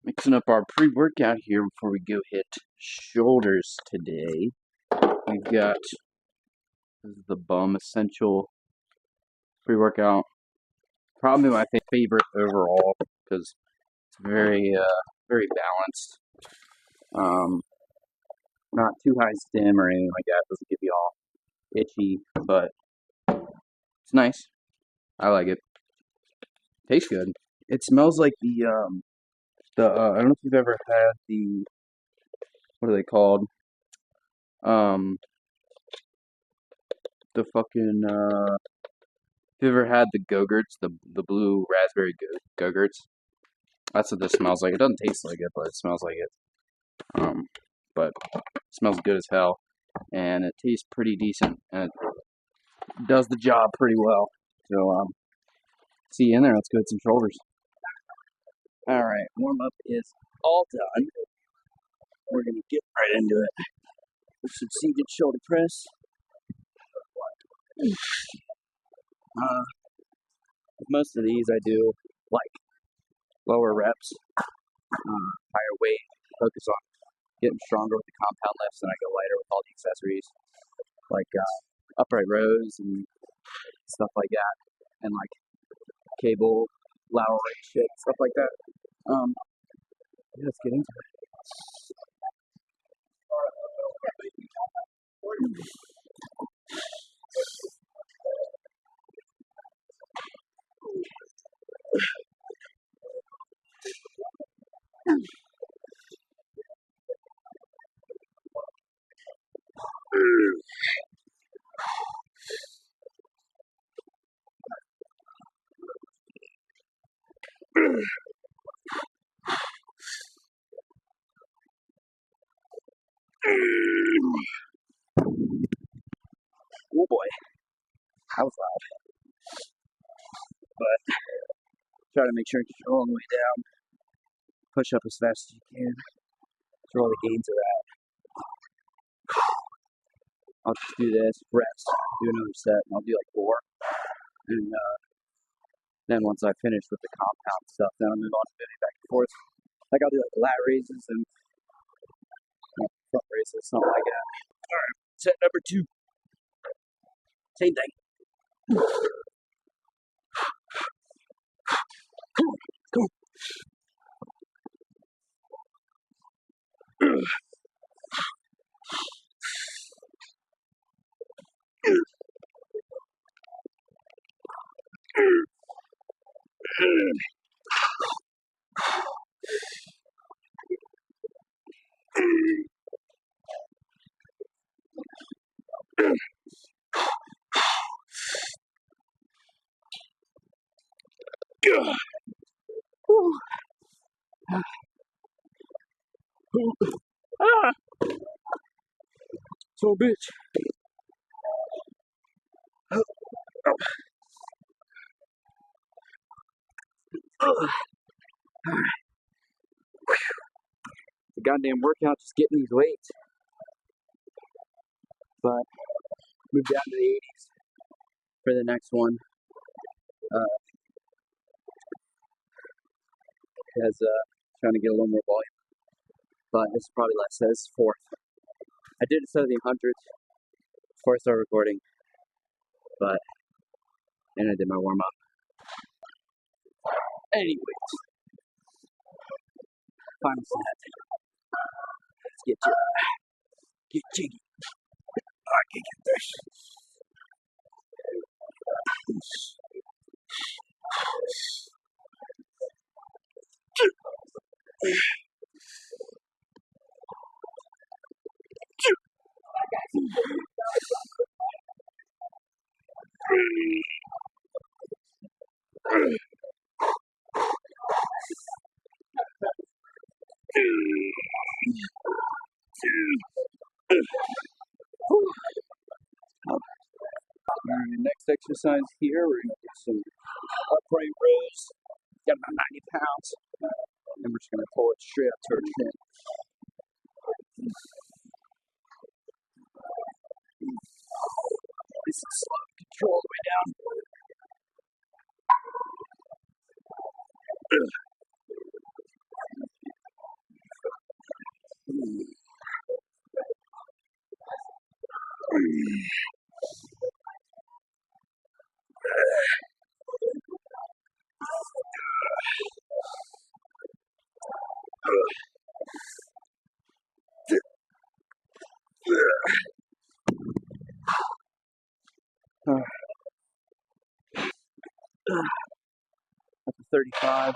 Mixing up our pre-workout here before we go hit shoulders today. We've got this is the Bum Essential pre-workout. Probably my favorite overall because it's very balanced. Um, Not too high stim or anything like that. Doesn't get you all itchy, but it's nice. I like it. Tastes good. It smells like the I don't know if you've ever had the what are they called? Um, the fucking Have you ever had the Go-Gurts, the blue raspberry Go-Gurts? That's what this smells like. It doesn't taste like it, but it smells like it. But it smells good as hell, and it tastes pretty decent, and it does the job pretty well. So, see you in there. Let's go hit some shoulders. All right, warm up is all done. We're gonna get right into it. With some seated shoulder press. Most of these I do like lower reps, higher weight, focus on getting stronger with the compound lifts, and I go lighter with all the accessories like upright rows and stuff like that, and like cable, lateral raise shit, stuff like that. Yeah, let's get into it. Oh boy, that was loud. But try to make sure you go all the way down. Push up as fast as you can. That's where all the gains are at. I'll just do this, rest, do another set, and I'll do like 4. And then once I finish with the compound stuff, then I'll move on to moving back and forth. Like I'll do like lat raises and front raises, something like that. All right, set number 2. Same thing. Come on. Ah, so bitch. The goddamn workout just getting these weights. But move down to the 80s for the next one. As trying to get a little more volume. But this is probably less. This is 4th. I did a set of the 100s before I started recording. But then I did my warm up. Anyways, final set. Let's get jiggy. I can get this. Next exercise here, we're going to do some upright rows. Got about 90 pounds. And we're just going to pull it straight up to our chin. This is slow. Control all the way down. That's a 35.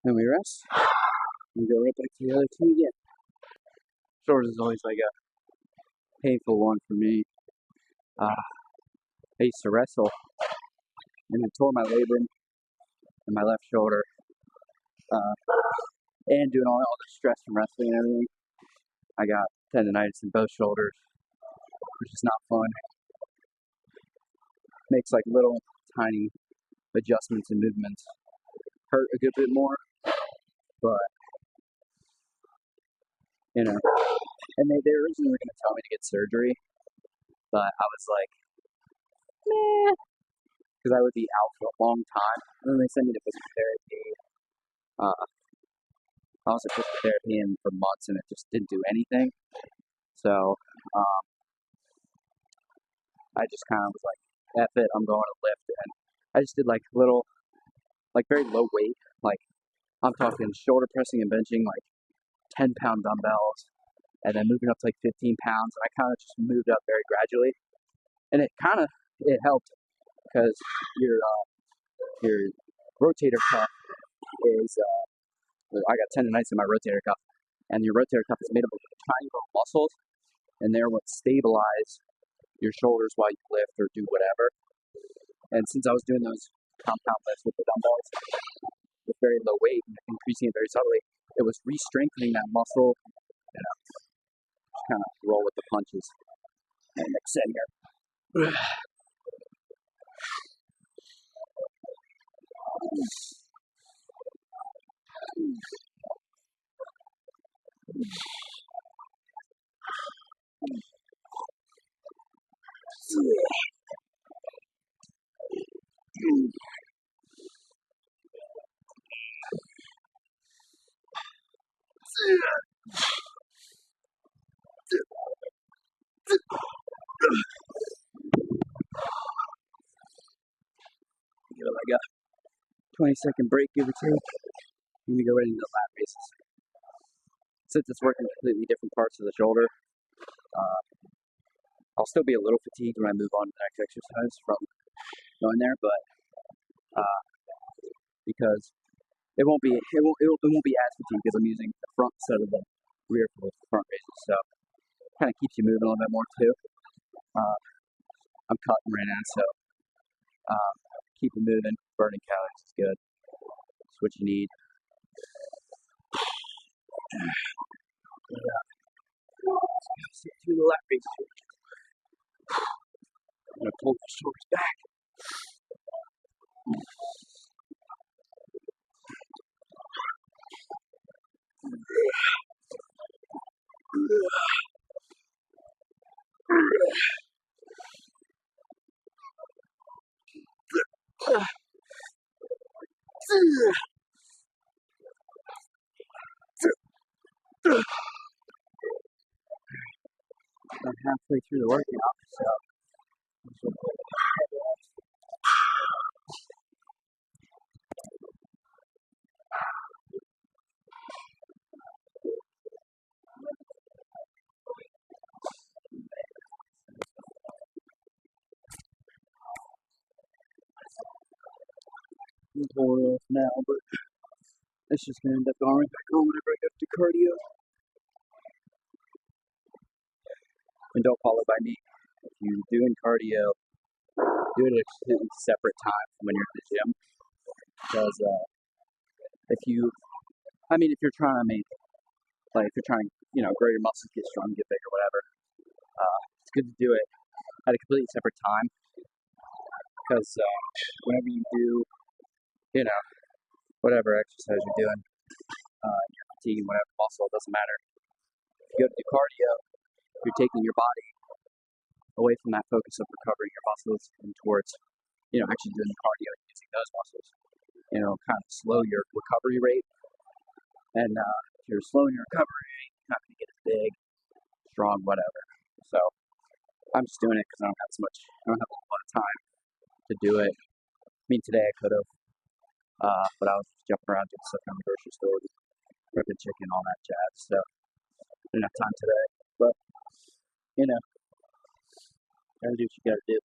Then we rest. We go right back to the other two again. Shoulders is always like a painful one for me. I used to wrestle, and I tore my labrum in my left shoulder, and doing all the stress from wrestling and everything. I got tendonitis in both shoulders, which is not fun. Makes like little tiny adjustments and movements hurt a good bit more, but and they originally were going to tell me to get surgery, but I was like, meh, because I would be out for a long time. And then they sent me to physical therapy. I was at physical therapy for months, and it just didn't do anything. So I just kind of was like, F it, I'm going to lift. And I just did like little, like very low weight. Like I'm talking shoulder pressing and benching like 10-pound dumbbells, and then moving up to like 15 pounds. And I kind of just moved up very gradually. And it helped because your rotator cuff is, I got tendonitis in my rotator cuff, and your rotator cuff is made up of tiny little muscles, and they're what stabilize your shoulders while you lift or do whatever. And since I was doing those compound lifts with the dumbbells with very low weight and increasing it very subtly, it was re-strengthening that muscle. Just kind of roll with the punches. And next set here. Give it like a 20-second break, give or take. I'm going to go right into the lat raises. Since it's working completely different parts of the shoulder, I'll still be a little fatigued when I move on to the next exercise from going there, but because it won't be as fatigued because I'm using the front instead of the rear for the front raises, so it kind of keeps you moving a little bit more too. I'm cutting right now, so keep it moving. Burning calories is good. It's what you need. Do the lat raises. I'm gonna pull my shoulders back. I'm halfway through the workout, so I'm pulling it off now, but it's just gonna end up going right back on whenever I go to cardio. And don't follow by me. If you're doing cardio, do it at a completely separate time from when you're in the gym. Because if you're trying to grow your muscles, get strong, get bigger, whatever, it's good to do it at a completely separate time. Because whenever you do, whatever exercise you're doing, you're fatiguing whatever muscle, it doesn't matter. If you go to do cardio, you're taking your body away from that focus of recovering your muscles and towards, actually doing the cardio and using those muscles. Kind of slow your recovery rate. And if you're slowing your recovery rate, you're not going to get as big, strong, whatever. So I'm just doing it because I don't have a lot of time to do it. I mean, today I could have, but I was just jumping around doing stuff in the grocery store, ripping chicken, all that jazz. So I didn't have time today. But, gotta do what you gotta do.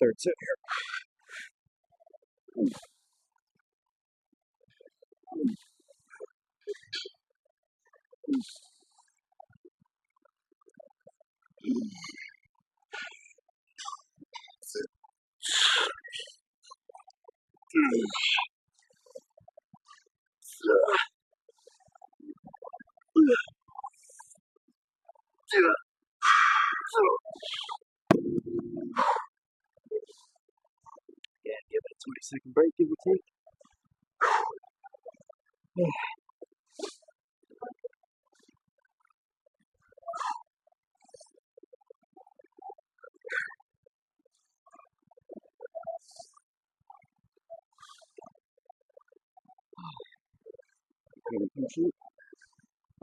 Third sit here. Yeah, give it a 20-second break, give or take.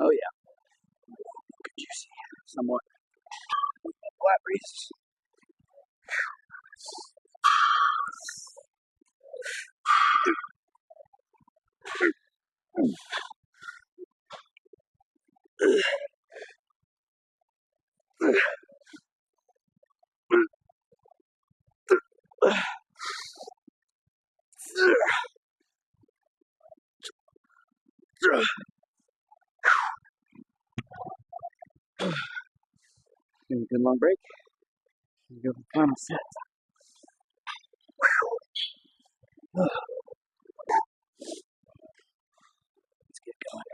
Oh yeah, juicy, somewhat. Flat breeze. Give a good long break. Go for the final set. Let's get going.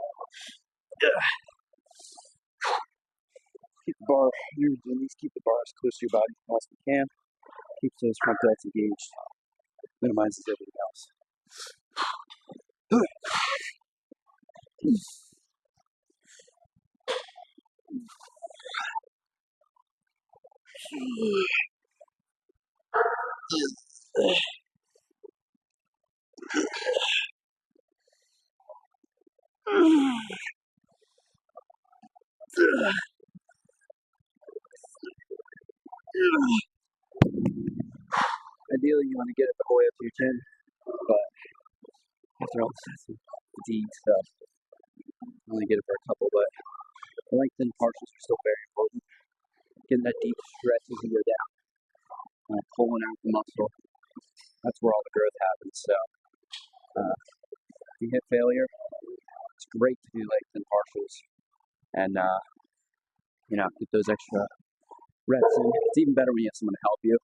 Keep the bar, at least keep the bar as close to your body as you can. Keeps those front delts engaged. Minimizes everything else. Ideally, you want to get it the whole way up to your chin, but after all the sets of fatigue stuff, only get it for a couple, but the length and partials are still very important. Getting that deep stretch as you go down, pulling out the muscle, that's where all the growth happens. So, if you hit failure, it's great to do length and partials and, get those extra reps in. It's even better when you have someone to help you,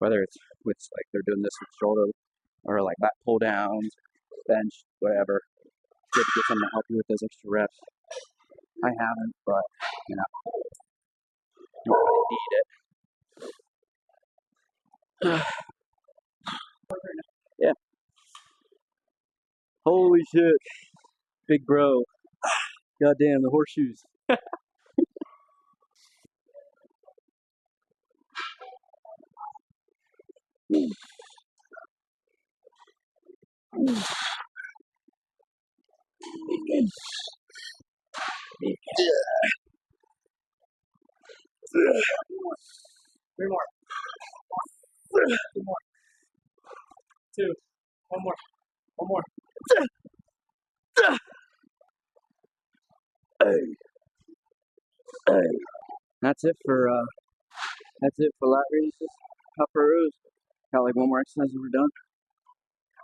whether it's with, like, they're doing this with shoulder or like back pull downs, bench, whatever. It's good to get someone to help you with those extra reps. I haven't, but, don't really need it. Yeah. Holy shit. Big bro. Goddamn, the horseshoes. Three more. Two more. Two. One more. One more. That's it for lat raises, upper rows. Got like one more exercise and we're done.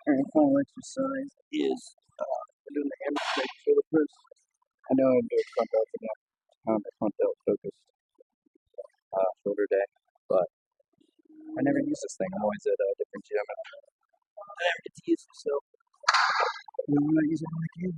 Alright, final exercise is we're doing the hamstring shoulder press. I know I'm doing front delt for now. The front delt focused shoulder day, but I never use this thing. I'm always at a different gym and I never get to use it, so I'm gonna use it when I can.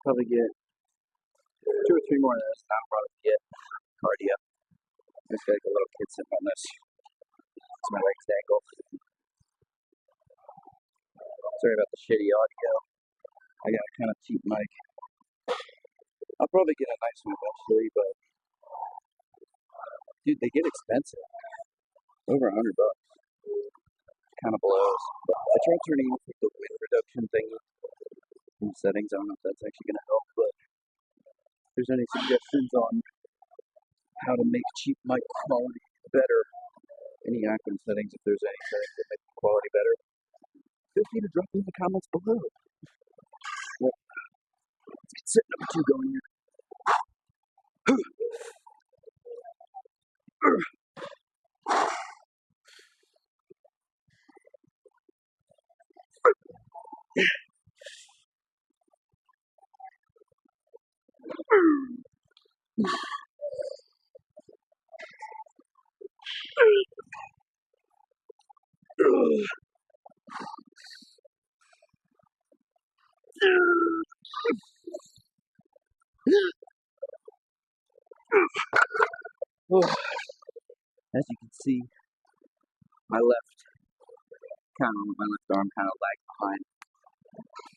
Probably get 2 or 3 more of this, and I'll probably get cardio. I just got like a little kid sitting on this. It's my legs dangle. Sorry about the shitty audio. I got a kind of cheap mic. I'll probably get a nice one eventually, but dude, they get expensive. Over $100. Kind of blows. I tried turning off like the wind reduction thingy in settings. I don't know if that's actually going to help, but if there's any suggestions on how to make cheap mic quality better, any icon settings, if there's any settings that make the quality better, feel free to drop in the comments below. Well, let's get set number 2 going here. As you can see, my left arm kind of lagged behind,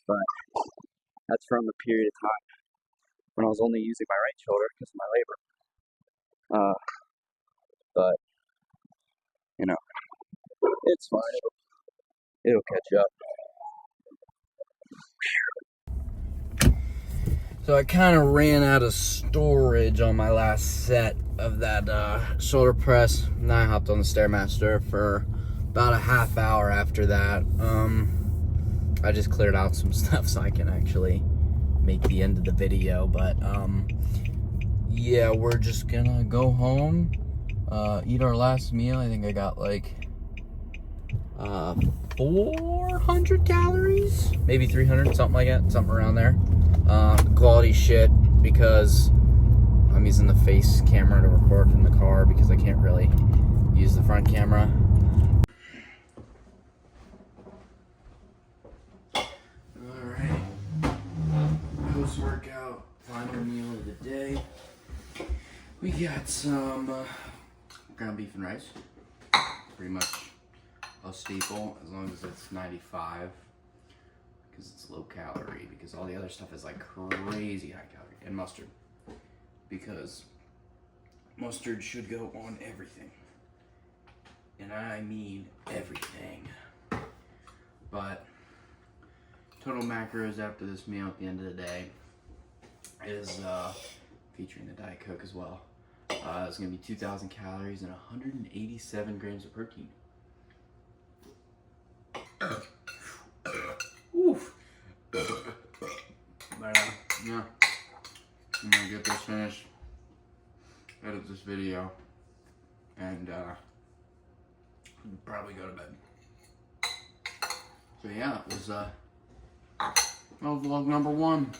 but that's from a period of time when I was only using my right shoulder because of my labor. But you know, it's fine. It'll catch up. So I kind of ran out of storage on my last set of that shoulder press. And then I hopped on the Stairmaster for about a half hour after that. I just cleared out some stuff so I can actually make the end of the video. But yeah, we're just gonna go home, eat our last meal. I think I got like 400 calories, maybe 300, something like that, something around there. Quality shit because I'm using the face camera to record in the car because I can't really use the front camera. Alright, post-workout, final meal of the day. We got some ground beef and rice, pretty much a staple as long as it's 95. Because it's low calorie, because all the other stuff is like crazy high calorie, and mustard, because mustard should go on everything, and I mean everything. But total macros after this meal at the end of the day is featuring the Diet Coke as well. It's gonna be 2,000 calories and 187 grams of protein. Oof. But yeah, I'm gonna get this finished, edit this video, and probably go to bed. So yeah, that was vlog number 1.